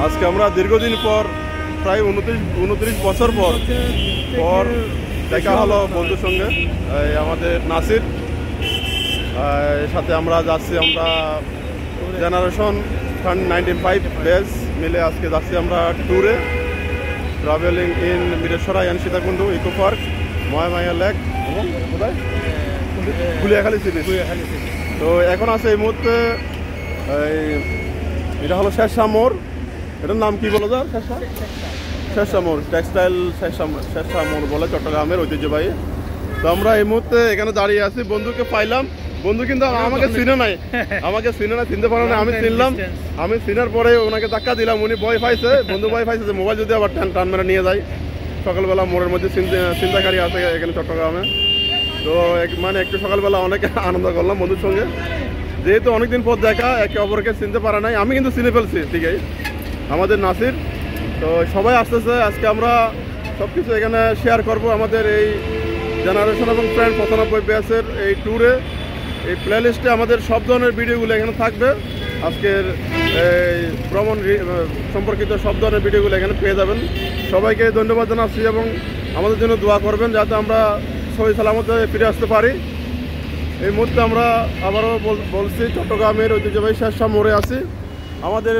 আজকে আমরা দীর্ঘদিন পর প্রায় 29 বছর পর দেখা হলো বন্ধুর সঙ্গে। আমাদের নাসির সাথে আমরা যাচ্ছি, আমরা জেনারেশন 95 ব্যাচ মিলে আজকে যাচ্ছি আমরা ট্যুরে, travelling in Mireshwara and Sitakunda eco park, Mahamaya lake এবং কোথায় গুলিয়াখালী সি বিচ। তো এখন আছে এই মুহূর্তে এটা হলো শেরশাহ মোড়। এটার নাম কি বলো যার? শেরশাহ মোড়, টেক্সটাইল শেরশাহ মোড় বলে চট্টগ্রামের ঐতিহ্যবাহী। তো আমরা এই মুহূর্তে এখানে দাঁড়িয়ে আছি, বন্ধুকে পাইলাম। বন্ধু কিন্তু আমাকে চিনে নাই, চিনতে পারো না। আমি চিনলাম, আমি চিনার পরে ওনাকে ধাক্কা দিলাম, উনি ভয় পাইছে, বন্ধু ভয় পাইছে যে মোবাইল যদি আবার টান মেরে নিয়ে যায়। সকালবেলা মোড়ের মধ্যে চিন্তাকারী আছে এখানে চট্টগ্রামে। তো মানে একটু সকালবেলা অনেক আনন্দ করলাম বন্ধুর সঙ্গে, যেহেতু অনেকদিন পর দেখা, একে অপরকে চিনতে পারা নাই। আমি কিন্তু চিনে ফেলছি ঠিকই, আমাদের নাসির। তো সবাই আসতেছে, আজকে আমরা সব কিছু এখানে শেয়ার করব। আমাদের এই জেনারেশন এবং ফ্রেন্ড 95 ব্যাচের এই ট্যুরে, এই প্লেলিস্টে আমাদের সব ধরনের ভিডিওগুলো এখানে থাকবে। আজকের এই ভ্রমণ সম্পর্কিত সব ধরনের ভিডিওগুলো এখানে পেয়ে যাবেন। সবাইকে ধন্যবাদ জানাচ্ছি এবং আমাদের জন্য দোয়া করবেন যাতে আমরা সহি সালামতে ফিরে আসতে পারি। এই মুহূর্তে আমরা আবারও বলছি চট্টগ্রামের ঐতিহ্যবাহী শেরশাহ মোড়ে আছি। আমাদের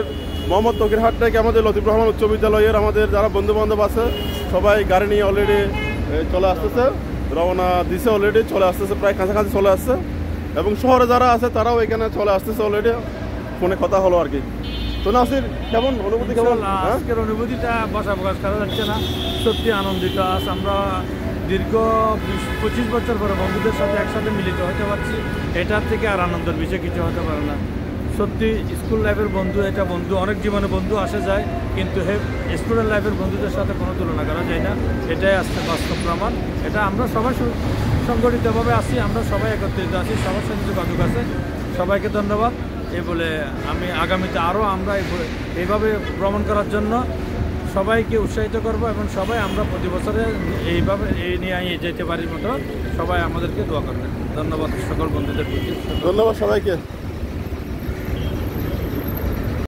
মোহাম্মদ তকিরহাট থেকে আমাদের লতিফ রহমান উচ্চ বিদ্যালয়ের আমাদের যারা বন্ধুবান্ধব আছে সবাই গাড়ি নিয়ে অলরেডি চলে আসতেছে, রওনা দিছে, অলরেডি চলে আসতেছে, প্রায় কাছাকাছি চলে আসছে। এবং শহরে যারা আছে তারাও এখানে চলে আসতেছে অলরেডি, ফোনে কথা হলো আর কি। তো নাসির, কেমন অনুভূতি? কেমন আজকের অনুভূতিটা ভাষা প্রকাশ করা যাচ্ছে না, সত্যি আনন্দিত। আজ আমরা দীর্ঘ 25 বছর পরে বন্ধুদের সাথে একসাথে মিলিত হতে পারছি, এটার থেকে আর আনন্দের বিষয় কিছু হতে পারে না। সত্যি স্কুল লাইফের বন্ধু, এটা বন্ধু অনেক জীবনে বন্ধু আসে যায়, কিন্তু স্টুডেন্ট লাইফের বন্ধুদের সাথে কোনো তুলনা করা যায় না। এটাই আসছে বাস্তব প্রমাণ। এটা আমরা সবাই সংগঠিতভাবে আসি, আমরা সবাই একত্রিত আছি, সবার সাথে যোগাযোগ আছে। সবাইকে ধন্যবাদ। এই বলে আমি আগামীতে আরও আমরা এইভাবে ভ্রমণ করার জন্য সবাইকে উৎসাহিত করব এবং সবাই আমরা প্রতি বছরে এইভাবে নিয়ে যেতে পারি মতো সবাই আমাদেরকে দোয়া করবেন। ধন্যবাদ সকল বন্ধুদের প্রতি, ধন্যবাদ সবাইকে।